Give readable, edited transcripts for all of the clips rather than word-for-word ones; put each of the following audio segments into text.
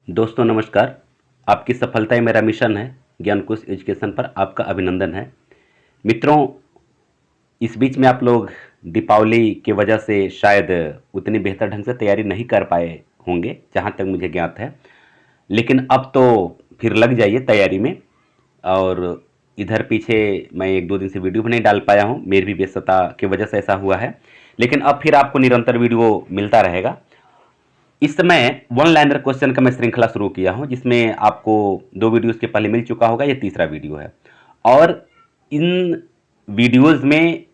दोस्तों नमस्कार। आपकी सफलता ही मेरा मिशन है। ज्ञानकोश एजुकेशन पर आपका अभिनंदन है। मित्रों, इस बीच में आप लोग दीपावली की वजह से शायद उतनी बेहतर ढंग से तैयारी नहीं कर पाए होंगे, जहाँ तक मुझे ज्ञात है। लेकिन अब तो फिर लग जाइए तैयारी में। और इधर पीछे मैं एक दो दिन से वीडियो भी नहीं डाल पाया हूँ, मेरी भी व्यस्तता की वजह से ऐसा हुआ है। लेकिन अब फिर आपको निरंतर वीडियो मिलता रहेगा। इस समय वन लाइनर क्वेश्चन का मैं श्रृंखला शुरू किया हूं, जिसमें आपको दो वीडियोस के पहले मिल चुका होगा, ये तीसरा वीडियो है। और इन वीडियोस में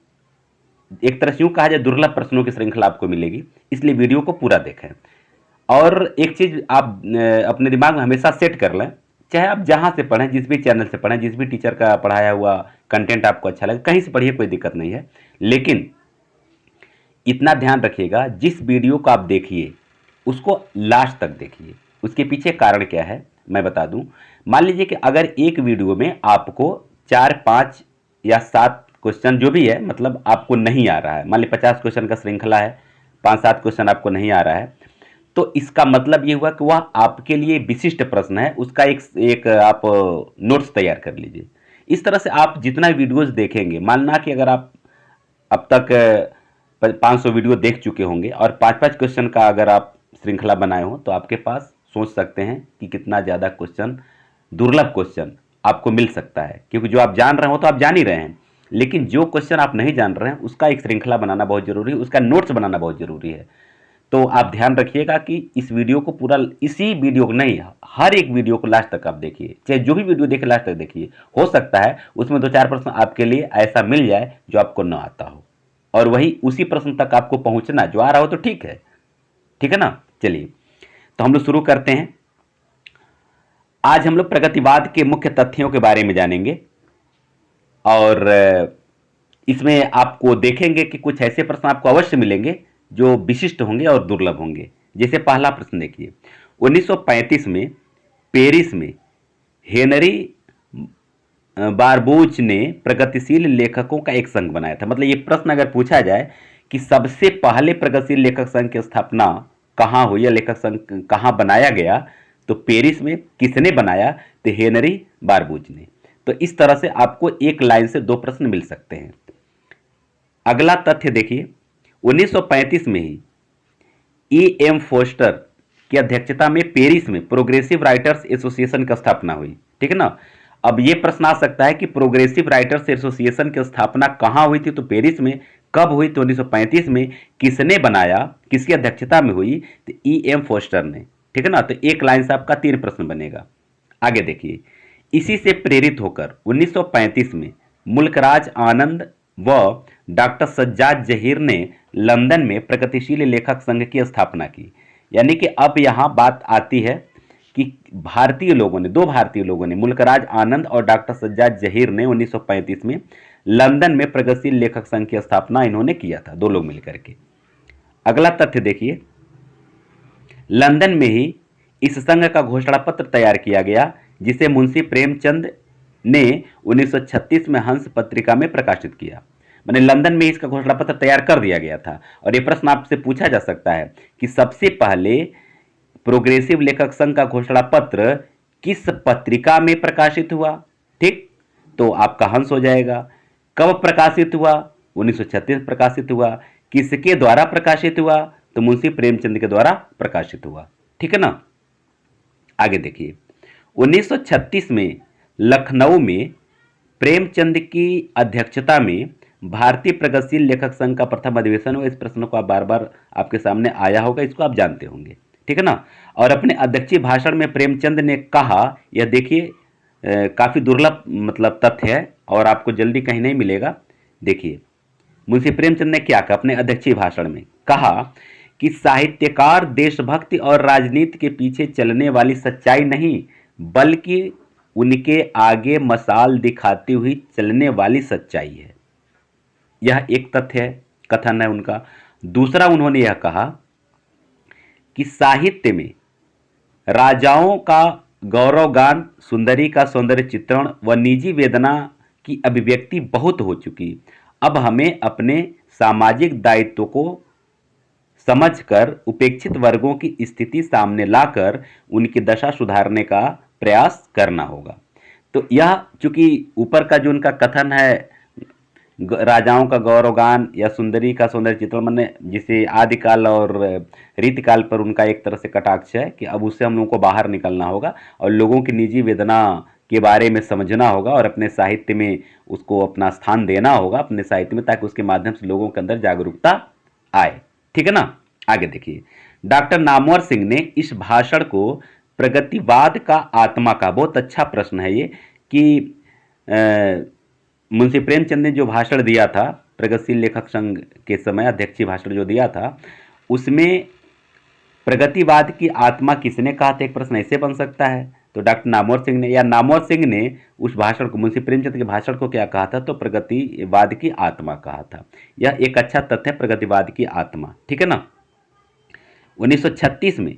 एक तरह से यूं कहा जाए दुर्लभ प्रश्नों की श्रृंखला आपको मिलेगी, इसलिए वीडियो को पूरा देखें। और एक चीज आप अपने दिमाग में हमेशा सेट कर लें, चाहे आप जहां से पढ़ें, जिस भी चैनल से पढ़ें, जिस भी टीचर का पढ़ाया हुआ कंटेंट आपको अच्छा लगे, कहीं से पढ़िए, कोई दिक्कत नहीं है। लेकिन इतना ध्यान रखिएगा, जिस वीडियो को आप देखिए उसको लास्ट तक देखिए। उसके पीछे कारण क्या है मैं बता दूं। मान लीजिए कि अगर एक वीडियो में आपको 4 5 या 7 क्वेश्चन जो भी है, मतलब आपको नहीं आ रहा है, मान लीजिए 50 क्वेश्चन का श्रृंखला है, 5 7 क्वेश्चन आपको नहीं आ रहा है, तो इसका मतलब ये हुआ कि वह आपके लिए विशिष्ट प्रश्न है, उसका एक आप नोट्स तैयार कर लीजिए। इस तरह से आप जितना वीडियोस देखेंगे, मानना कि अगर आप अब तक 500 वीडियो देख चुके होंगे और 5 5 क्वेश्चन का अगर आप श्रृंखला बनाए हो, तो आपके पास सोच सकते हैं कि कितना ज़्यादा क्वेश्चन, दुर्लभ क्वेश्चन आपको मिल सकता है। क्योंकि जो आप जान रहे हो तो आप जान ही रहे हैं, लेकिन जो क्वेश्चन आप नहीं जान रहे हैं उसका एक श्रृंखला बनाना बहुत जरूरी है, उसका नोट्स बनाना बहुत जरूरी है। तो आप ध्यान रखिएगा कि इस वीडियो को पूरा, इसी वीडियो को नहीं, हर एक वीडियो को लास्ट तक आप देखिए, चाहे जो भी वीडियो देखे लास्ट तक देखिए। हो सकता है उसमें 2 4 प्रश्न आपके लिए ऐसा मिल जाए जो आपको न आता हो, और वही उसी प्रश्न तक आपको पहुंचना, जो आ रहा हो तो ठीक है, ठीक है ना। चलिए, तो हम लोग शुरू करते हैं। आज हम लोग प्रगतिवाद के मुख्य तथ्यों के बारे में जानेंगे। और इसमें आपको देखेंगे कि कुछ ऐसे प्रश्न आपको अवश्य मिलेंगे जो विशिष्ट होंगे और दुर्लभ होंगे। जैसे पहला प्रश्न देखिए, 1935 में पेरिस में हेनरी बारबोच ने प्रगतिशील लेखकों का एक संघ बनाया था। मतलब ये प्रश्न अगर पूछा जाए कि सबसे पहले प्रगतिशील लेखक संघ की स्थापना कहाँ हुई या लेखक संघ कहाँ बनाया गया, तो पेरिस में। किसने बनाया, तो हेनरी बारबोच ने। तो इस तरह से आपको एक लाइन से 2 प्रश्न मिल सकते हैं। अगला तथ्य देखिए, 1935 में ही ई एम फोस्टर की अध्यक्षता में पेरिस में प्रोग्रेसिव राइटर्स एसोसिएशन की स्थापना हुई, ठीक है ना। अब ये प्रश्न आ सकता है कि प्रोग्रेसिव राइटर्स एसोसिएशन की स्थापना कहाँ हुई थी, तो पेरिस में। कब हुई, तो 1935 में। किसने बनाया, किसकी अध्यक्षता में हुई, तो ई एम फोस्टर ने, ठीक है ना। तो एक लाइन से आपका 3 प्रश्न बनेगा। आगे देखिए, इसी से प्रेरित होकर 1935 में मुल्कराज आनंद व डॉक्टर सज्जाद जहीर ने लंदन में प्रगतिशील लेखक संघ की स्थापना की। यानी कि अब यहाँ बात आती है कि भारतीय लोगों ने, 2 भारतीय लोगों ने, मुल्कराज आनंद और डॉक्टर सज्जाद जहीर ने 1935 में लंदन में प्रगतिशील लेखक संघ की स्थापना इन्होंने किया था, 2 लोग मिलकर के। अगला तथ्य देखिए, लंदन में ही इस संघ का घोषणा पत्र तैयार किया गया, जिसे मुंशी प्रेमचंद ने 1936 में हंस पत्रिका में प्रकाशित किया। मैंने लंदन में इसका घोषणा पत्र तैयार कर दिया गया था। और यह प्रश्न आपसे पूछा जा सकता है कि सबसे पहले प्रोग्रेसिव लेखक संघ का घोषणा पत्र किस पत्रिका में प्रकाशित हुआ, ठीक। तो आपका हंस हो जाएगा। कब प्रकाशित हुआ, 1936 प्रकाशित हुआ। किसके द्वारा प्रकाशित हुआ, तो मुंशी प्रेमचंद के द्वारा प्रकाशित हुआ, ठीक है ना। आगे देखिए, 1936 में लखनऊ में प्रेमचंद की अध्यक्षता में भारतीय प्रगतिशील लेखक संघ का प्रथम अधिवेशन हुआ। इस प्रश्न को आप बार बार आपके सामने आया होगा, इसको आप जानते होंगे, ठीक है ना। और अपने अध्यक्षीय भाषण में प्रेमचंद ने कहा, यह देखिए काफी दुर्लभ मतलब तथ्य है और आपको जल्दी कहीं नहीं मिलेगा। देखिए, मुंशी प्रेमचंद ने क्या कहा अपने अध्यक्षीय भाषण में, कहा कि साहित्यकार देशभक्ति और राजनीति के पीछे चलने वाली सच्चाई नहीं, बल्कि उनके आगे मसाल दिखाती हुई चलने वाली सच्चाई है। यह एक तथ्य है, कथन है उनका। दूसरा, उन्होंने यह कहा कि साहित्य में राजाओं का गौरवगान, सुंदरी का सौंदर्य चित्रण व निजी वेदना की अभिव्यक्ति बहुत हो चुकी। अब हमें अपने सामाजिक दायित्व को समझकर उपेक्षित वर्गों की स्थिति सामने लाकर उनकी दशा सुधारने का प्रयास करना होगा। तो यह चूंकि ऊपर का जो उनका कथन है राजाओं का गौरवगान या सुंदरी का सौंदर्य चित्रण, मैंने जिसे आदिकाल और रीतिकाल पर उनका एक तरह से कटाक्ष है कि अब उससे हम लोगों को बाहर निकलना होगा और लोगों की निजी वेदना के बारे में समझना होगा और अपने साहित्य में उसको अपना स्थान देना होगा अपने साहित्य में, ताकि उसके माध्यम से लोगों के अंदर जागरूकता आए। ठीक है ना। आगे देखिए, डॉक्टर नामवर सिंह ने इस भाषण को प्रगतिवाद का आत्मा का, बहुत अच्छा प्रश्न है ये, कि मुंशी प्रेमचंद ने जो भाषण दिया था प्रगतिशील लेखक संघ के समय, अध्यक्षीय भाषण जो दिया था, उसमें प्रगतिवाद की आत्मा किसने कहा था, एक प्रश्न ऐसे बन सकता है। तो डॉक्टर नामवर सिंह ने, या नामवर सिंह ने उस भाषण को, मुंशी प्रेमचंद के भाषण को क्या कहा था, तो प्रगतिवाद की आत्मा कहा था। यह एक अच्छा तथ्य है, प्रगतिवाद की आत्मा। ठीक है ना। 1936 में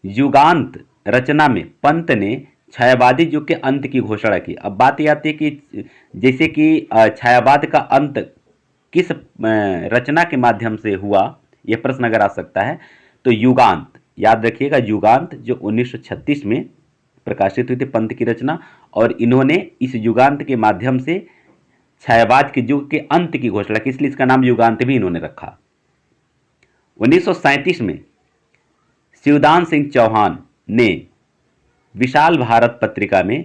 युगांत रचना में पंत ने छायावादी युग के अंत की घोषणा की। अब बात यह आती है कि जैसे कि छायावाद का अंत किस रचना के माध्यम से हुआ, यह प्रश्न अगर आ सकता है तो युगांत, याद रखिएगा, युगांत जो 1936 में प्रकाशित हुई थी पंत की रचना, और इन्होंने इस युगांत के माध्यम से छायावाद के युग के अंत की घोषणा की, इसलिए इसका नाम युगांत भी इन्होंने रखा। 1937 में शिवदान सिंह चौहान ने विशाल भारत पत्रिका में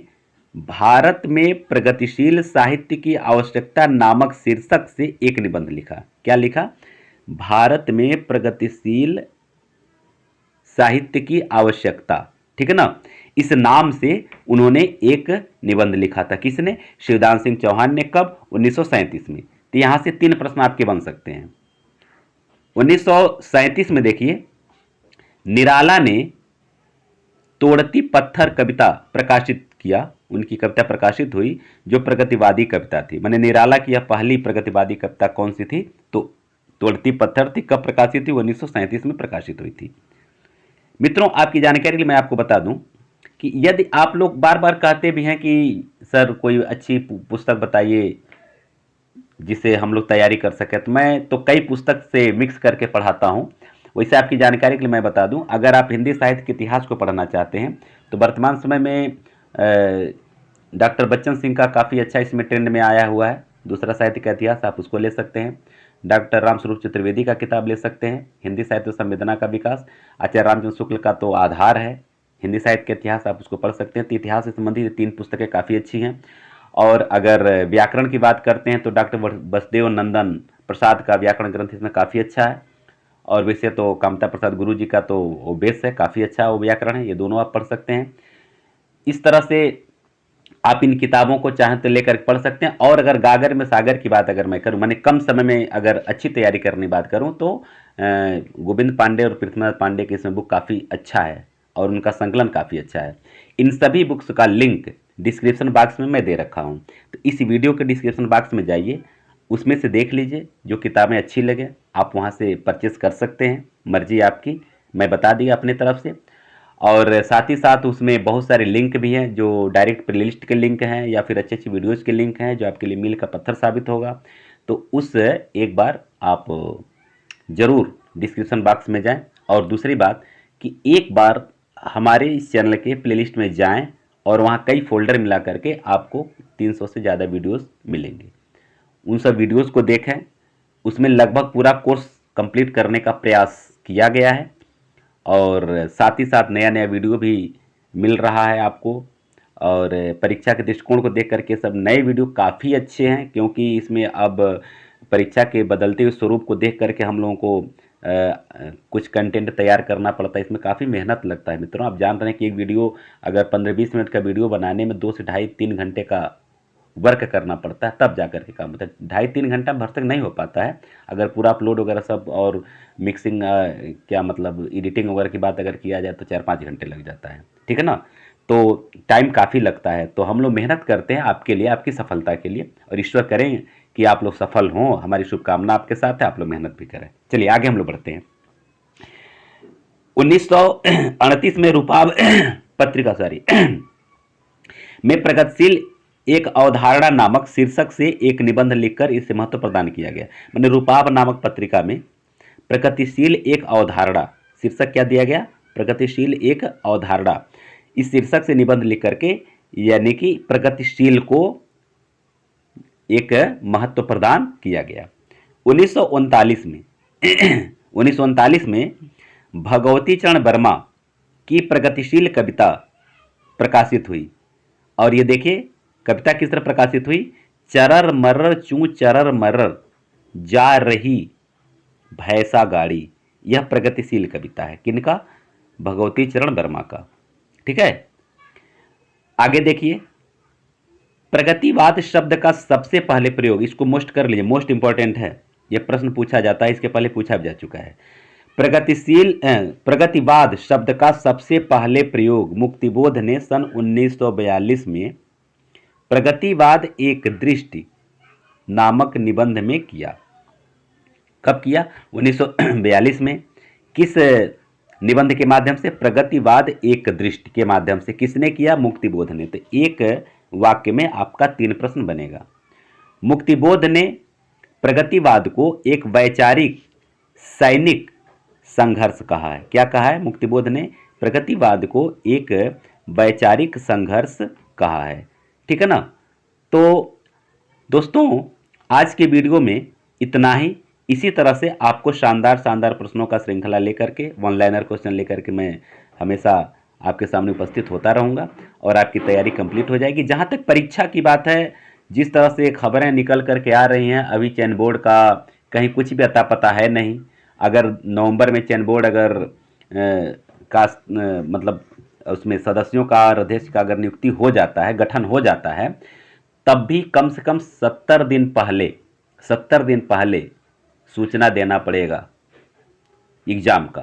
भारत में प्रगतिशील साहित्य की आवश्यकता नामक शीर्षक से एक निबंध लिखा। क्या लिखा? भारत में प्रगतिशील साहित्य की आवश्यकता। ठीक है ना। इस नाम से उन्होंने एक निबंध लिखा था। किसने? शिवदान सिंह चौहान ने। कब? 1937 में। तो यहां से 3 प्रश्न आपके बन सकते हैं। 1937 में देखिए, निराला ने तोड़ती पत्थर कविता प्रकाशित किया, उनकी कविता प्रकाशित हुई जो प्रगतिवादी कविता थी। मैंने निराला की यह पहली प्रगतिवादी कविता कौन सी थी? तो तोड़ती पत्थर थी। कब प्रकाशित हुई? 1937 में प्रकाशित हुई थी। मित्रों, आपकी जानकारी के लिए मैं आपको बता दूं कि यदि आप लोग बार बार कहते भी हैं कि सर कोई अच्छी पुस्तक बताइए जिसे हम लोग तैयारी कर सकें, तो मैं तो कई पुस्तक से मिक्स करके पढ़ाता हूं। वैसे आपकी जानकारी के लिए मैं बता दूं, अगर आप हिंदी साहित्य के इतिहास को पढ़ना चाहते हैं तो वर्तमान समय में डॉक्टर बच्चन सिंह का काफ़ी अच्छा इसमें ट्रेंड में आया हुआ है, दूसरा साहित्य का इतिहास, आप उसको ले सकते हैं। डॉक्टर रामस्वरूप चतुर्वेदी का किताब ले सकते हैं, हिंदी साहित्य संवेदना का विकास। आचार्य रामचंद्र शुक्ल का तो आधार है हिंदी साहित्य का इतिहास, आप उसको पढ़ सकते हैं। तो इतिहास से संबंधित 3 पुस्तकें काफ़ी अच्छी हैं। और अगर व्याकरण की बात करते हैं तो डॉक्टर वसुदेव नंदन प्रसाद का व्याकरण ग्रंथ इसमें काफ़ी अच्छा है। और वैसे तो कामता प्रसाद गुरु जी का तो वो बेस है, काफ़ी अच्छा वो व्याकरण है। ये दोनों आप पढ़ सकते हैं। इस तरह से आप इन किताबों को चाहें तो लेकर पढ़ सकते हैं। और अगर गागर में सागर की बात अगर मैं करूं, मैंने कम समय में अगर अच्छी तैयारी करने की बात करूं, तो गोविंद पांडे और पृथ्वीनाथ पांडे की इसमें बुक काफ़ी अच्छा है और उनका संकलन काफ़ी अच्छा है। इन सभी बुक्स का लिंक डिस्क्रिप्शन बॉक्स में मैं दे रखा हूं, तो इस वीडियो के डिस्क्रिप्शन बॉक्स में जाइए, उसमें से देख लीजिए, जो किताबें अच्छी लगे आप वहां से परचेस कर सकते हैं, मर्जी आपकी, मैं बता दिया अपनी तरफ से। और साथ ही साथ उसमें बहुत सारे लिंक भी हैं जो डायरेक्ट प्लेलिस्ट के लिंक हैं या फिर अच्छी अच्छी वीडियोज़ के लिंक हैं जो आपके लिए मील का पत्थर साबित होगा। तो उस एक बार आप ज़रूर डिस्क्रिप्शन बॉक्स में जाएं। और दूसरी बात कि एक बार हमारे इस चैनल के प्लेलिस्ट में जाएं और वहाँ कई फोल्डर मिला करके आपको 300 से ज़्यादा वीडियोज़ मिलेंगे, उन सब वीडियोज़ को देखें। उसमें लगभग पूरा कोर्स कंप्लीट करने का प्रयास किया गया है और साथ ही साथ नया नया वीडियो भी मिल रहा है आपको। और परीक्षा के दृष्टिकोण को देख करके सब नए वीडियो काफ़ी अच्छे हैं, क्योंकि इसमें अब परीक्षा के बदलते हुए स्वरूप को देख करके हम लोगों को कुछ कंटेंट तैयार करना पड़ता है। इसमें काफ़ी मेहनत लगता है मित्रों। आप जान रहे हैं कि एक वीडियो अगर 15-20 मिनट का वीडियो बनाने में 2 से ढाई 3 घंटे का वर्क करना पड़ता है, तब जाकर के काम होता है। 2.5-3 घंटा भर तक नहीं हो पाता है। अगर पूरा अपलोड वगैरह सब और मिक्सिंग क्या मतलब एडिटिंग वगैरह की बात अगर किया जाए तो 4-5 घंटे लग जाता है। ठीक है ना। तो टाइम काफ़ी लगता है। तो हम लोग मेहनत करते हैं आपके लिए, आपकी सफलता के लिए, और ईश्वर करें कि आप लोग सफल हों। हमारी शुभकामना आपके साथ है, आप लोग मेहनत भी करें। चलिए आगे हम लोग बढ़ते हैं। 1938 में रूपाब पत्रिका में प्रगतिशील एक अवधारणा नामक शीर्षक से एक निबंध लिखकर इसे महत्व प्रदान किया गया। मैंने रूपाब नामक पत्रिका में प्रगतिशील एक अवधारणा, शीर्षक क्या दिया गया, प्रगतिशील एक अवधारणा। इस शीर्षक से निबंध लिख करके यानी कि प्रगतिशील को एक महत्व प्रदान किया गया। 1939 में 1939 में भगवती चरण वर्मा की प्रगतिशील कविता प्रकाशित हुई। और ये देखिए कविता किस तरह प्रकाशित हुई, चरर मर्रर चूं चरर मर्रर जा रही भैंसा गाड़ी। यह प्रगतिशील कविता है, किनका, भगवती चरण वर्मा का। ठीक है, आगे देखिए, प्रगतिवाद शब्द का सबसे पहले प्रयोग, इसको मोस्ट कर लीजिए, मोस्ट इंपॉर्टेंट है, यह प्रश्न पूछा जाता है, इसके पहले पूछा जा चुका है। प्रगतिवाद शब्द का सबसे पहले प्रयोग मुक्तिबोध ने सन 1942 में प्रगतिवाद एक दृष्टि नामक निबंध में किया। कब किया, 1942 में। किस निबंध के माध्यम से, प्रगतिवाद एक दृष्टि के माध्यम से। किसने किया, मुक्तिबोध ने। तो एक वाक्य में आपका 3 प्रश्न बनेगा। मुक्तिबोध ने प्रगतिवाद को एक वैचारिक सैनिक संघर्ष कहा है। क्या कहा है, मुक्तिबोध ने प्रगतिवाद को एक वैचारिक संघर्ष कहा है। ठीक है ना। तो दोस्तों आज के वीडियो में इतना ही। इसी तरह से आपको शानदार शानदार प्रश्नों का श्रृंखला लेकर के, वन लाइनर क्वेश्चन लेकर के मैं हमेशा आपके सामने उपस्थित होता रहूँगा और आपकी तैयारी कंप्लीट हो जाएगी। जहाँ तक परीक्षा की बात है, जिस तरह से खबरें निकल करके आ रही हैं, अभी चयन बोर्ड का कहीं कुछ भी अता पता है नहीं। अगर नवंबर में चयन बोर्ड अगर मतलब उसमें सदस्यों का और अध्यक्ष का अगर नियुक्ति हो जाता है, गठन हो जाता है, तब भी कम से कम 70 दिन पहले सूचना देना पड़ेगा एग्ज़ाम का।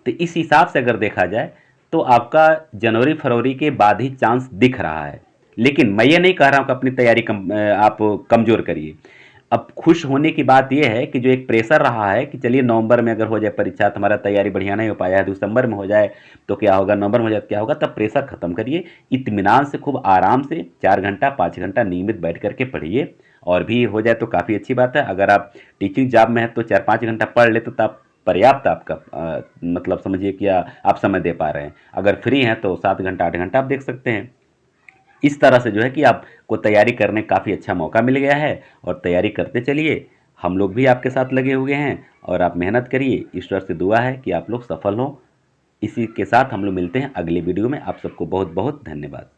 तो इस हिसाब से अगर देखा जाए तो आपका जनवरी फरवरी के बाद ही चांस दिख रहा है। लेकिन मैं ये नहीं कह रहा हूँ कि अपनी तैयारी आप कमज़ोर करिए। अब खुश होने की बात यह है कि जो एक प्रेशर रहा है कि चलिए नवंबर में अगर हो जाए परीक्षा तो हमारा तैयारी बढ़िया नहीं हो पाया है, दिसंबर में हो जाए तो क्या होगा, नवंबर में हो जाए तो क्या होगा, तब प्रेशर खत्म करिए। इत्मीनान से खूब आराम से 4 घंटा 5 घंटा नियमित बैठ करके पढ़िए। और भी हो जाए तो काफ़ी अच्छी बात है। अगर आप टीचिंग जॉब में हैं तो 4-5 घंटा पढ़ ले तो तब पर्याप्त आपका मतलब समझिए कि आप समय दे पा रहे हैं। अगर फ्री हैं तो 7 घंटा 8 घंटा आप देख सकते हैं। इस तरह से जो है कि आपको तैयारी करने का काफ़ी अच्छा मौका मिल गया है और तैयारी करते चलिए। हम लोग भी आपके साथ लगे हुए हैं और आप मेहनत करिए। ईश्वर से दुआ है कि आप लोग सफल हों। इसी के साथ हम लोग मिलते हैं अगले वीडियो में। आप सबको बहुत बहुत धन्यवाद।